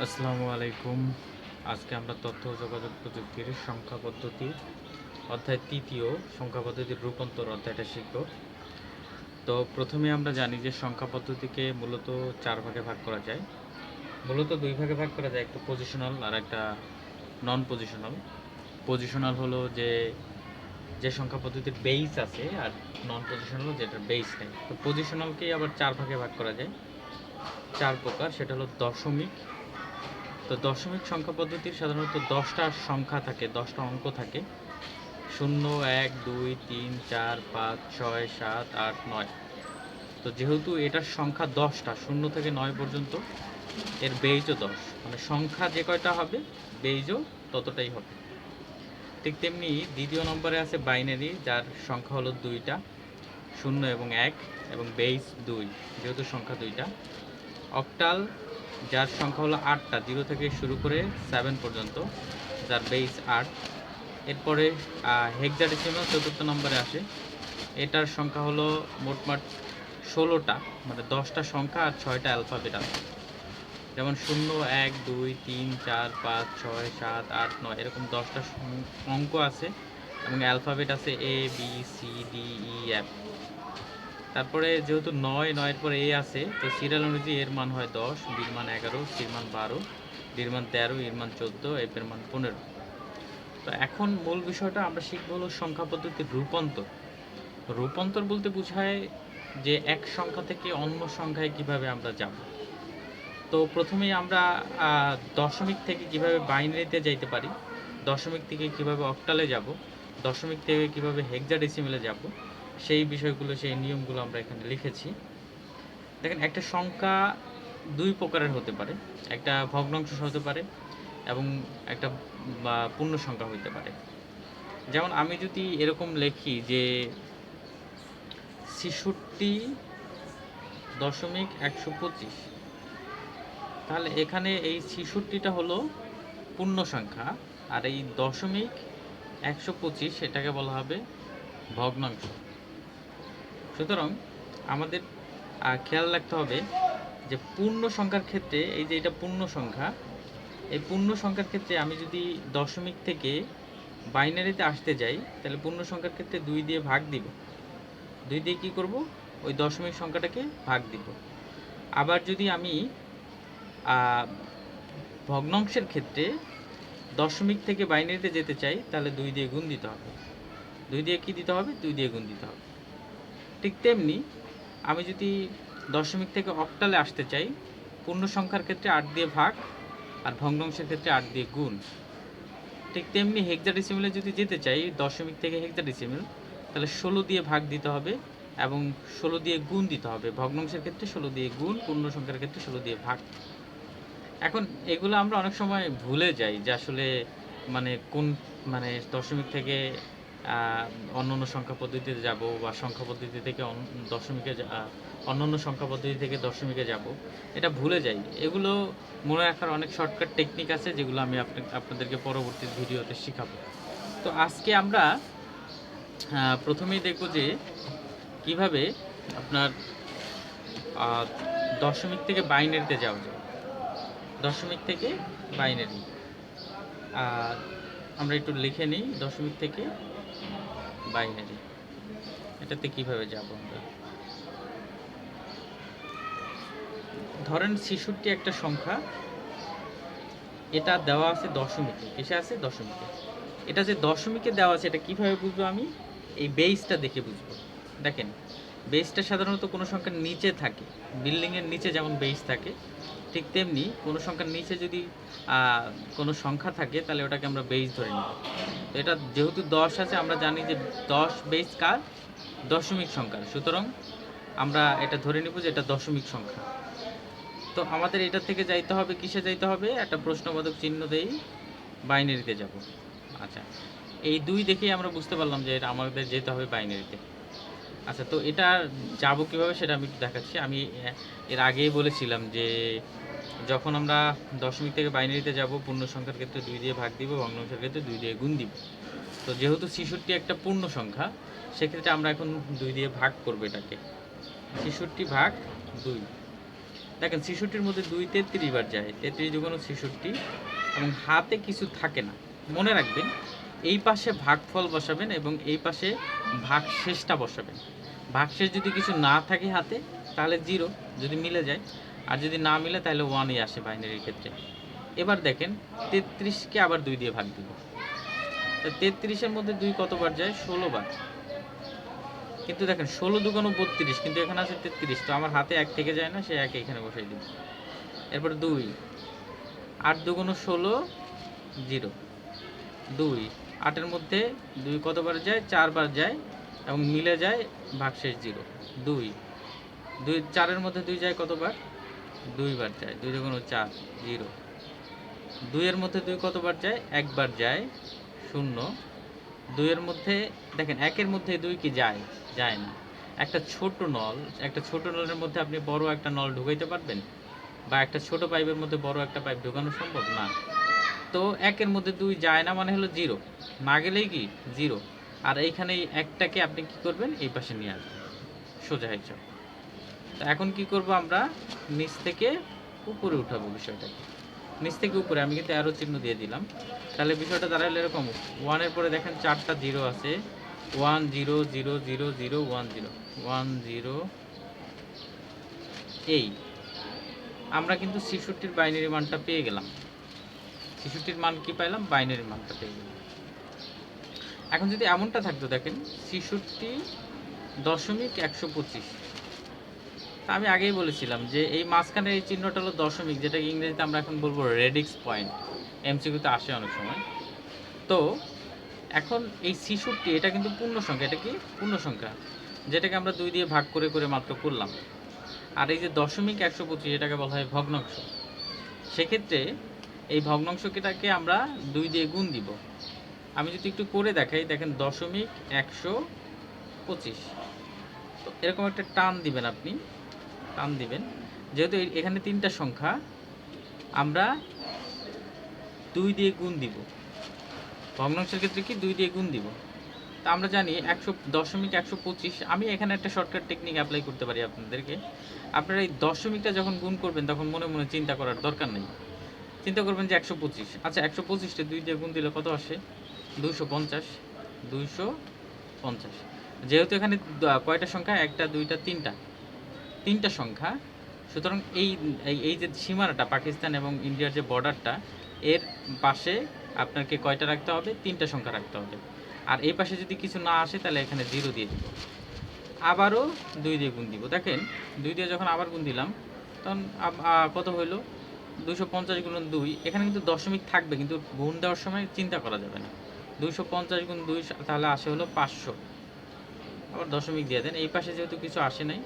আসসালামু আলাইকুম। আজকে আমরা তথ্য ও যোগাযোগ প্রযুক্তির সংখ্যা পদ্ধতি অধ্যায় তৃতীয় সংখ্যা পদ্ধতির রূপান্তর অধ্যায়টা শিখব। তো প্রথমে আমরা জানি যে সংখ্যা পদ্ধতিকে মূলত 4 ভাগে ভাগ করা যায়। মূলত 2 ভাগে ভাগ করা যায়, একটা পজিশনাল আর একটা নন পজিশনাল। পজিশনাল হলো যে সংখ্যা পদ্ধতির বেইস আছে, আর নন পজিশনাল যেটার বেইস নেই। তো পজিশনালকেই আবার 4 ভাগে ভাগ করা যায়, 4 প্রকার। সেটা হলো দশমিক। তো দশমিক সংখ্যা পদ্ধতির সাধারণত 10টা সংখ্যা থাকে, 10টা অঙ্ক থাকে। 0, 1, 2, 3, 4, 5, 6, 7, 8, 9। তো যেহেতু এটার সংখ্যা 10টা, 0 থেকে 9 পর্যন্ত, এর বেইজও 10। মানে সংখ্যা যে কয়টা হবে, বেইজও ততটাই হবে। ঠিক তেমনি দ্বিতীয় নম্বরে আছে বাইনারি, যার সংখ্যা হলো 2টা, 0 এবং 1, এবং বেইজ 2, যেহেতু সংখ্যা 2টা। অক্টাল, যার সংখ্যা হলো 8টা, 0 থেকে শুরু করে 7 পর্যন্ত, যার বেইস 8। এরপরে হেক্সাডেসিমাল চতুর্থ নম্বরে আসে। এটার সংখ্যা হলো মোটমাট 16টা, মানে 10টা সংখ্যা আর 6টা অ্যালফাবেট আছে। যেমন 0, 1, 2, 3, 4, 5, 6, 7, 8, 9, এরকম 10টা অঙ্ক আছে, এবং অ্যালফাবেট আছে A B C D E F। তারপরে যেহেতু 9-9 এর পরে এ আছে, তো সিরিয়াল অনুযায়ী এর মান হয় 10, বির মান 11, সির মান 12, ডির মান 13, এর মান 14, এফ এর মান 15। তো এখন মূল বিষয়টা আমরা শিখব হলো সংখ্যা পদ্ধতির রূপান্তর। রূপান্তর বলতে বোঝায় যে এক সংখ্যা থেকে অন্য সংখ্যায় কিভাবে আমরা যাব। তো প্রথমেই আমরা দশমিক থেকে কিভাবে বাইনারিতে যাইতে পারি, দশমিক থেকে কিভাবে অক্টালে যাব, দশমিক থেকে কিভাবে হেক্সাডেসিমেলে যাব, সেই বিষয়গুলো, সেই নিয়মগুলো আমরা এখানে লিখেছি। দেখেন, একটা সংখ্যা 2 প্রকারের হতে পারে। একটা ভগ্নাংশ হতে পারে, এবং একটা পূর্ণ সংখ্যা হইতে পারে। যেমন আমি যদি এরকম লিখি যে 66.125, তাহলে এখানে এই 66টা হলো পূর্ণ সংখ্যা, আর এই 125 এটাকে বলা হবে ভগ্নাংশ। সুতরাং আমাদের খেয়াল রাখতে হবে যে পূর্ণ সংখ্যার ক্ষেত্রে, এই যে এটা পূর্ণ সংখ্যা, এই পূর্ণ সংখ্যার ক্ষেত্রে আমি যদি দশমিক থেকে বাইনারিতে আসতে যাই, তাহলে পূর্ণ সংখ্যার ক্ষেত্রে 2 দিয়ে ভাগ দিব। 2 দিয়ে কী করব? ওই দশমিক সংখ্যাটাকে ভাগ দিব। আবার যদি আমি ভগ্নাংশের ক্ষেত্রে দশমিক থেকে বাইনারিতে যেতে চাই, তাহলে 2 দিয়ে গুণ দিতে হবে। 2 দিয়ে কী দিতে হবে? 2 দিয়ে গুণ দিতে হবে। ঠিক তেমনি আমি যদি দশমিক থেকে অক্টালে আসতে চাই, পূর্ণ সংখ্যার ক্ষেত্রে 8 দিয়ে ভাগ, আর ভগ্নাংশের ক্ষেত্রে 8 দিয়ে গুণ। ঠিক তেমনি হেক্সাডেসিমেলে যদি যেতে চাই, দশমিক থেকে হেক্সাডেসিমেল, তাহলে 16 দিয়ে ভাগ দিতে হবে, এবং 16 দিয়ে গুণ দিতে হবে। ভগ্নাংশের ক্ষেত্রে 16 দিয়ে গুণ, পূর্ণ সংখ্যার ক্ষেত্রে 16 দিয়ে ভাগ। এখন এগুলো আমরা অনেক সময় ভুলে যাই যে আসলে কোন দশমিক থেকে অন্যান্য সংখ্যা পদ্ধতিতে যাব, বা সংখ্যা পদ্ধতি থেকে দশমিকে অন্যান্য সংখ্যা পদ্ধতি থেকে দশমিকে যাব, এটা ভুলে যাই। এগুলো মনে রাখার অনেক শর্টকাট টেকনিক আছে, যেগুলো আমি আপনাদেরকে পরবর্তী ভিডিওতে শেখাবো। তো আজকে আমরা প্রথমেই দেখব যে কিভাবে আপনার দশমিক থেকে বাইনারিতে যাওয়া যায়। দশমিক থেকে বাইনারি আমরা একটু লিখে নিই। দশমিক থেকে বাইনারি, এটাতে কিভাবে যাব আমরা? ধরেন 66 একটা সংখ্যা, এটা দেওয়া আছে দশমিকে। কিসে আছে? দশমিকে। এটা যে দশমিকে দেওয়া আছে, এটা কিভাবে বুঝবো আমি? এই বেসটা দেখে বুঝবো। দেখেন, বেসটা সাধারণত কোনো সংখ্যার নিচে থাকে। বিল্ডিংয়ের নিচে যেমন বেস থাকে, ঠিক তেমনি কোনো সংখ্যার নিচে যদি কোনো সংখ্যা থাকে, তাহলে ওটাকে আমরা বেস ধরে নিব। তো এটা যেহেতু 10 আছে, আমরা জানি যে 10 বেস কার? দশমিক সংখ্যার। সুতরাং আমরা এটা ধরে নিব যে এটা দশমিক সংখ্যা। তো আমাদের এটা থেকে যাইতে হবে, কিসে যাইতে হবে? একটা প্রশ্নবোধক চিহ্ন দেই, বাইনারিতে যাব। আচ্ছা, এই 2 দেখেই আমরা বুঝতে পারলাম যে এটা আমাদের যেতে হবে বাইনারিতে। আচ্ছা, তো এটা যাব কিভাবে সেটা আমি একটু দেখাচ্ছি। আমি এর আগেই বলেছিলাম যে যখন আমরা দশমিক থেকে বাইনারিতে যাব, পূর্ণ সংখ্যার ক্ষেত্রে 2 দিয়ে ভাগ দিব, ভগ্নাংশের ক্ষেত্রে 2 দিয়ে গুণ দিব। তো যেহেতু 66 একটা পূর্ণ সংখ্যা, সেক্ষেত্রে আমরা এখন 2 দিয়ে ভাগ করব এটাকে। 66 ভাগ 2। দেখেন ৬৬-র মধ্যে ২ ৩৩ বার যায়, ৩৩ × ৬৬ এবং হাতে কিছু থাকে না। মনে রাখবেন এই পাশে ভাগফল বসাবেন এবং এই পাশে ভাগশেষটা বসাবেন। ভাগশেষ যদি কিছু না থাকে হাতে তাহলে 0 যদি মিলে যায়, আর যদি না মিলে তাহলে 1ই আসে বাইনারির ক্ষেত্রে। এবার দেখেন ৩৩-কে আবার ২ দিয়ে ভাগ দিব। তো ৩৩-এর মধ্যে ২ কতবার যায়? ১৬ বার। কিন্তু দেখেন ১৬ × ২ = ৩২, কিন্তু এখানে আছে ৩৩, তো আমার হাতে ১ থেকে যায় না, সে ১ এখানে বসাই দিব। এরপর ২ ৮ × ১৬ 0 ২ ৮-এর মধ্যে ২ কতবার যায়? ৪ বার যায় এবং মিলে যায় ভাগশেষ 0 ২ ২ ৪-এর মধ্যে ২ যায় কতবার? ২ বার যায়। ২ × ৪ 0 ২-এর মধ্যে ২ কতবার যায়? ১ বার যায় ০ ২-এর মধ্যে দেখেন ১-এর মধ্যে ২ কি যায়? যায় না। একটা ছোট নলের মধ্যে আপনি বড় একটা নল ঢুকাইতে পারবেন? বা একটা ছোট পাইপের মধ্যে বড় একটা পাইপ ঢোকানো সম্ভব না। তো ১-এর মধ্যে ২ যায় না মানে হলো 0, না গেলেই কি 0। আর এইখানে এই ১টাকে আপনি কি করবেন? এই পাশে নিয়ে আসবেন, সোজা হিসাব। তো এখন কি করব আমরা? নিচ থেকে উপরে উঠাবো বিষয়টাকে। নিচ থেকে উপরে আমি কিন্তু অ্যারো চিহ্ন দিয়ে দিলাম। তাহলে বিষয়টা দাঁড়াইলো এরকম, 1-এর পরে দেখেন 4টা 0 আছে, 1 0 0 0 0 1 0 1 0। এই আমরা কিন্তু ৬৬-র বাইনারি মানটা পেয়ে গেলাম। ৬৬-র মান কি পাইলাম? বাইনারি মানটা পেয়ে গেলাম। এখন যদি এমনটা থাকতো দেখেন ৬৬.১২৫, তা আমি আগেই বলেছিলাম যে এই মাঝখানের এই চিহ্নটা হলো দশমিক, যেটাকে ইংরেজিতে আমরা এখন বলবো রেডিক্স পয়েন্ট। এমসিকিউতে আসে অনেক সময়। তো এখন এই ৬৬ এটা কিন্তু পূর্ণ সংখ্যা। এটা কি পূর্ণ সংখ্যা, যেটাকে আমরা ২ দিয়ে ভাগ করে করে মাত্র করলাম। আর এই যে 0.১25 এটাকে বলা হয় ভগ্নাংশ। সেক্ষেত্রে এই ভগ্নাংশটাকে আমরা ২ দিয়ে গুণ দিব। আমি যদি একটু করে দেখাই, দেখেন 0.১25, তো এরকম একটা টান দিবেন, আপনি টান দিবেন। যেহেতু এখানে 3টা সংখ্যা, আমরা ২ দিয়ে গুণ দিব। ভগ্নাংশের ক্ষেত্রে কি 2 দিয়ে গুণ দিব। তা আমরা জানি 0.১25। আমি এখানে একটা শর্টকাট টেকনিক অ্যাপ্লাই করতে পারি আপনাদেরকে। আপনারা এই দশমিকটা যখন গুণ করবেন তখন মনে মনে চিন্তা করার দরকার নেই। চিন্তা করবেন যে 125। আচ্ছা 125টা 2 দিয়ে গুণ দিলে কত আসে? 250। 250। যেহেতু এখানে কয়টা সংখ্যা? 1টা 2টা 3টা, 3টা সংখ্যা। সুতরাং এই যে সীমানাটা পাকিস্তান এবং ইন্ডিয়ার যে বর্ডারটা, এর পাশে আপনাকে কয়টা রাখতে হবে? 3টা সংখ্যা রাখতে হবে। আর এই পাশে যদি কিছু না আসে তাহলে এখানে 0 দিয়ে দিব। আবারও 2 দিয়ে গুণ দিব। দেখেন 2 দিয়ে যখন আবার গুণ দিলাম তখন কত হইল? 250 × 2। এখানে কিন্তু দশমিক থাকবে, কিন্তু গুণ দেওয়ার সময় চিন্তা করা যাবে না। 250 × 2 তাহলে আসে হলো 500। আবার দশমিক দিয়ে দেন। এই পাশে যেহেতু কিছু আসে নাই,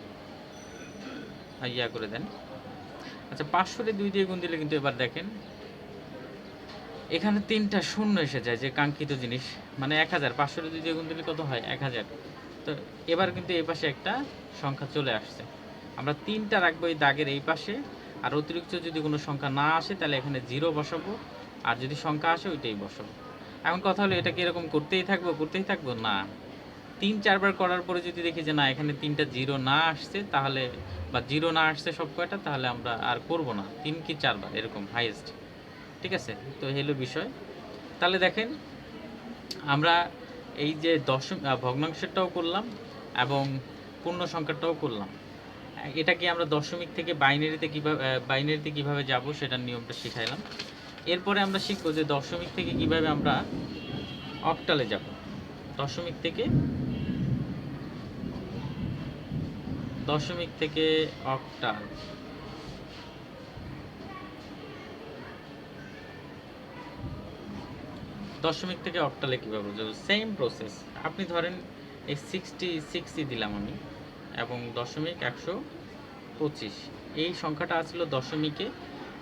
ইয়া করে দেন। আচ্ছা 500-রে 2 দিয়ে গুণ দিলে কিন্তু এবার দেখেন এখানে 3টা শূন্য এসে যায়, যে কাঙ্ক্ষিত জিনিস, মানে 1000। 500-রে 2 দিয়ে গুণ দিলে কত হয়? 1000। তো এবার কিন্তু এই পাশে একটা সংখ্যা চলে আসছে। আমরা 3টা রাখবো এই দাগের এই পাশে, আর অতিরিক্ত যদি কোনো সংখ্যা না আসে তাহলে এখানে 0 বসাবো, আর যদি সংখ্যা আসে ওইটাই বসাবো। এখন কথা হলো, এটা কি এরকম করতেই থাকবো? না। 3-4 বার করার পরে যদি দেখি যে না এখানে 3টা 0 না আসছে, তাহলে বা 0 না আসছে সব কয়টা, তাহলে আমরা আর করব না। 3 কি 4 বার এরকম হাইয়েস্ট। ঠিক আছে? তো এই হলো বিষয়। তাহলে দেখেন আমরা এই যে ভগ্নাংশেরটাও করলাম এবং পূর্ণ সংখ্যাটাও করলাম। এটা কি আমরা দশমিক থেকে বাইনারিতে কিভাবে যাব সেটার নিয়মটা শিখাইলাম। এরপরে আমরা শিখব যে দশমিক থেকে কিভাবে আমরা অক্টালে যাব। দশমিক থেকে অক্টাল। দশমিক থেকে অক্টালে কীভাবে যাবো? Same process. আপনি ধরেন এই 66 দিলাম আমি, এবং 0.125 এই সংখ্যাটা আসলো দশমিকে।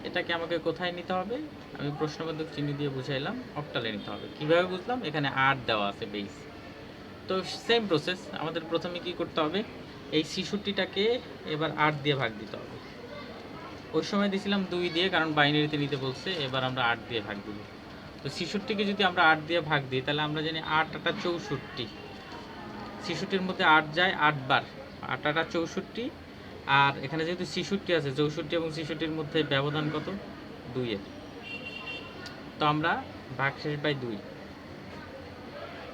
এটাকে আমাকে কোথায় নিতে হবে? আমি প্রশ্নবোধক চিহ্ন দিয়ে বুঝাইলাম, অক্টালে নিতে হবে। কীভাবে বুঝলাম? এখানে 8 দেওয়া আছে বেস। তো সেম প্রসেস, আমাদের প্রথমে কি করতে হবে? এই 66টাকে এবার 8 দিয়ে ভাগ দিতে হবে। ওই সময় দিয়েছিলাম 2 দিয়ে, কারণ বাইনারিতে নিতে বলছে। এবার আমরা 8 দিয়ে ভাগ দিব। তো 66কে যদি আমরা 8 দিয়ে ভাগ দিই, তাহলে আমরা জানি 8 8 64। 66-র মধ্যে 8 যায় 8 বার, 8 8 64। আর এখানে যেহেতু 66 আছে, 64 এবং 66-র মধ্যে ব্যবধান কত? 2 এর। তো আমরা ভাগশেষ বাই 2।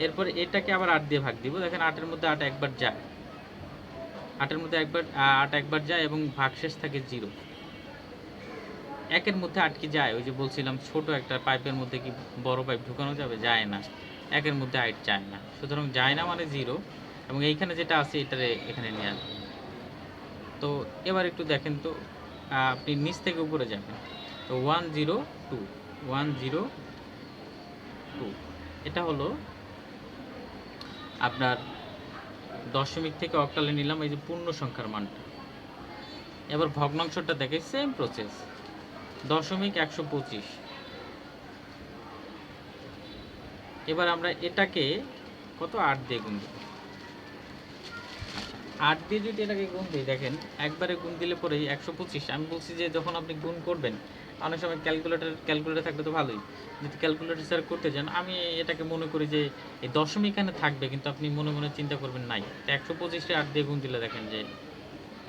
এরপরে এটাকে আবার 8 দিয়ে ভাগ দিব। দেখেন 8 এর মধ্যে 8 একবার যায়, 8 এর মধ্যে 8 একবার যায় এবং ভাগশেষ থাকে 0। 1 এর মধ্যে 8 কি যায়? ওই যে বলছিলাম ছোট একটা পাইপের মধ্যে কি বড় পাইপ ঢুকানো যাবে? যায় না। 1 এর মধ্যে 8 যায় না, সুতরাং যায় না মানে 0। এবং এইখানে যেটা আছে এটারে এখানে নিয়ে আসবে। তো এবার একটু দেখেন তো, আপনি নিচ থেকে উপরে যাবেন। তো 102 102 এটা হলো আপনার দশমিক থেকে অক্টালে নিলাম এই যে পূর্ণ সংখ্যার মানটা। এবার ভগ্নাংশটা দেখে সেম প্রসেস, দশমিক 125। এবার আমরা এটাকে কত 8 দিয়ে গুণ দেব। 8 দিয়ে যদি এটাকে গুণ দিই, দেখেন একবারে গুণ দিলে পরে 125। আমি বলছি যে যখন আপনি গুণ করবেন, অনেক সময় ক্যালকুলেটর থাকলে তো ভালোই, যদি ক্যালকুলেটর স্যার করতে যান, আমি এটাকে মনে করি যে এই দশমিক এখানে থাকবে, কিন্তু আপনি মনে মনে চিন্তা করবেন নাই। তো 125-কে 8 দিয়ে গুণ দিলে দেখেন যে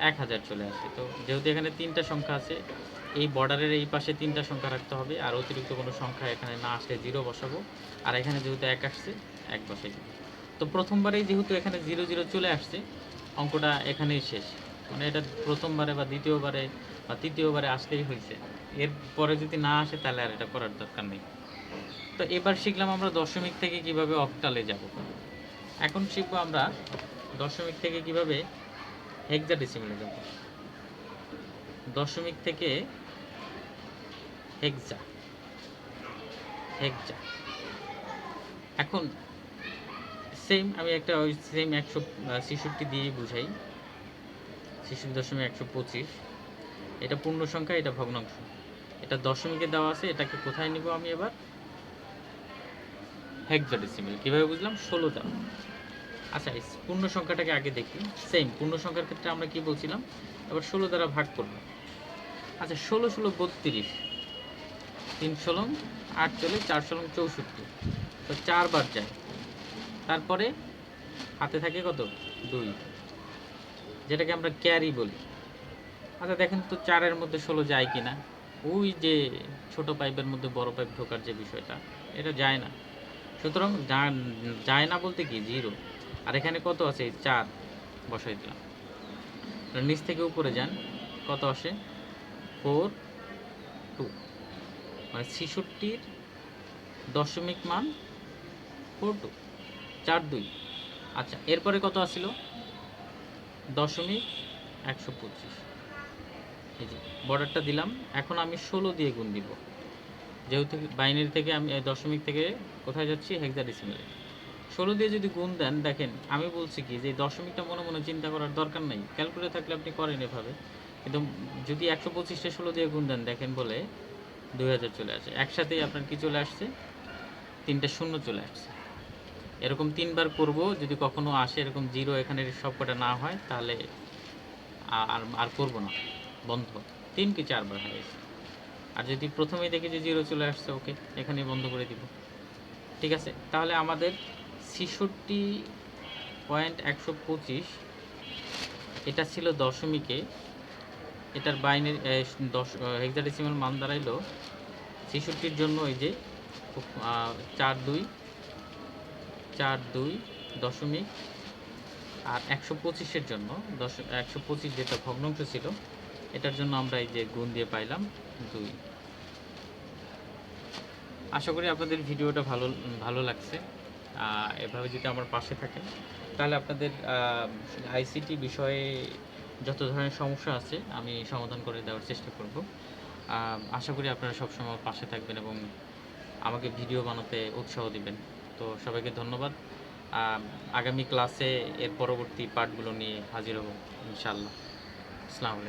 1000 চলে আসে। তো যেহেতু এখানে 3টা সংখ্যা আছে, এই বর্ডারের এই পাশে 3টা সংখ্যা রাখতে হবে, আর অতিরিক্ত কোনো সংখ্যা এখানে না আসলে 0 বসাবো। আর এখানে যেহেতু 1 আসছে, 1 বসাই দেবো। তো প্রথমবারেই যেহেতু এখানে 0 0 চলে আসছে, অঙ্কটা এখানেই শেষ। মানে এটা প্রথমবারে বা দ্বিতীয়বারে বা তৃতীয়বারে আসলেই হয়েছে। এরপরে যদি না আসে তাহলে আর এটা করার দরকার নেই। তো এবার শিখলাম আমরা দশমিক থেকে কিভাবে অক্টালে যাব। এখন শিখবো আমরা দশমিক থেকে কিভাবে হেক্সাডেসিমেলে যাব। দশমিক থেকে হেক্সা। এখন সেম আমি একটা ওই সেম 166 দিয়েই বুঝাই। 66.125 এটা পূর্ণ সংখ্যা, এটা ভগ্নাংশ। এটা দশমিকে দেওয়া আছে, এটাকে কোথায় নিব আমি এবার? হেক্সাডেসিমেল। কিভাবে বুঝলাম? 16 দেওয়া। আচ্ছা, এই পূর্ণ সংখ্যাটাকে আগে দেখি। সেম পূর্ণ সংখ্যার ক্ষেত্রে আমরা কি বলছিলাম? এবার 16 দ্বারা ভাগ করব। আচ্ছা, 16 16 32, 3 16 8 চলে, 4 16 64। তো 4 বার যায়, তারপরে হাতে থাকে কত? 2, যেটাকে আমরা ক্যারি বলি। আচ্ছা দেখেন তো 4-এর মধ্যে 16 যায় কি না? ওই যে ছোট পাইপের মধ্যে বড় পাইপ ঢোকার যে বিষয়টা, এটা যায় না। সুতরাং যায় না বলতে কি 0। আর এখানে কত আছে? 4 বসাই দিলাম। নিচ থেকে উপরে যান, কত আসে? 4 2, মানে 66-র দশমিক মান 42, 4 2। আচ্ছা, এরপরে কত আসছিল? দশমিক 125। এই যে বর্ডারটা দিলাম। এখন আমি 16 দিয়ে গুণ দিব, যেহেতু বাইনারি থেকে আমি দশমিক থেকে কোথায় যাচ্ছি? হেক্সাডেসিমেলে। 16 দিয়ে যদি গুণ দেন, দেখেন আমি বলছি কি যে দশমিকটা মনে মনে চিন্তা করার দরকার নেই, ক্যালকুলেটর থাকলে আপনি করেন এভাবে। কিন্তু যদি 125-টা 16 দিয়ে গুণ দেন, দেখেন বলে 2000 চলে আসে। একসাথেই আপনার কি চলে আসছে? 3টা শূন্য চলে আসছে। এরকম 3বার করব, যদি কখনো আসে এরকম 0 এখানে সবকটা না হয়, তাহলে আর আর করব না, বন্ধ। 3 কি 4 বার হয়ে গেছে। আর যদি প্রথমেই দেখি যে 0 চলে আসছে, ওকে, এখানেই বন্ধ করে দিব। ঠিক আছে, তাহলে আমাদের 66.125 এটা ছিল দশমিকে। এটার বাইনারি হেক্সাডেসিমাল মান দাঁড়াইলো 66-র জন্য এই যে 4 2 দশমিক, আর 125-এর জন্য 125 যেটা ভগ্নাংশ ছিল, এটার জন্য আমরা এই যে গুণ দিয়ে পাইলাম 2। আশা করি আপনাদের ভিডিওটা ভালো লাগছে। এভাবে যদি আমার পাশে থাকেন, তাহলে আপনাদের আইসিটি বিষয়ে যত ধরনের সমস্যা আছে আমি সমাধান করে দেওয়ার চেষ্টা করব। আশা করি আপনারা সবসময় আমার পাশে থাকবেন এবং আমাকে ভিডিও বানাতে উৎসাহ দিবেন। তো সবাইকে ধন্যবাদ। আগামী ক্লাসে এর পরবর্তী পার্টগুলো নিয়ে হাজির হব ইনশাআল্লাহ। আসসালামু আলাইকুম।